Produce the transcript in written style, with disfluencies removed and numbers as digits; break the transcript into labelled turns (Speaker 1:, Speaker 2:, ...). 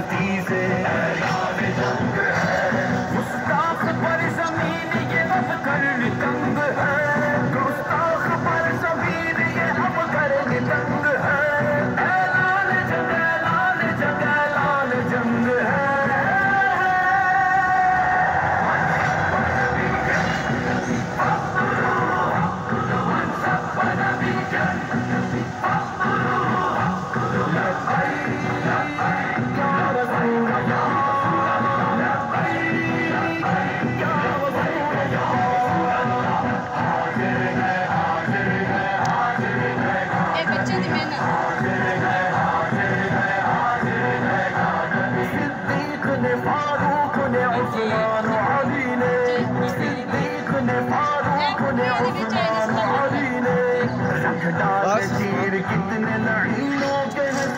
Speaker 1: मस्ती से ऐलान जंग है। गुस्ताख पर जमीन ये अब करनी तंग है, गुस्ताख पर जमीन ये अब करनी तंग है। ऐलान जंग, ऐलान जंग, ऐलान जंग है। फारूक ने उस्मान अली ने, सिद्दीक ने फारूक ने उस्मान अली ने रख डाले तीर कितने लड़ीनों के हंसी।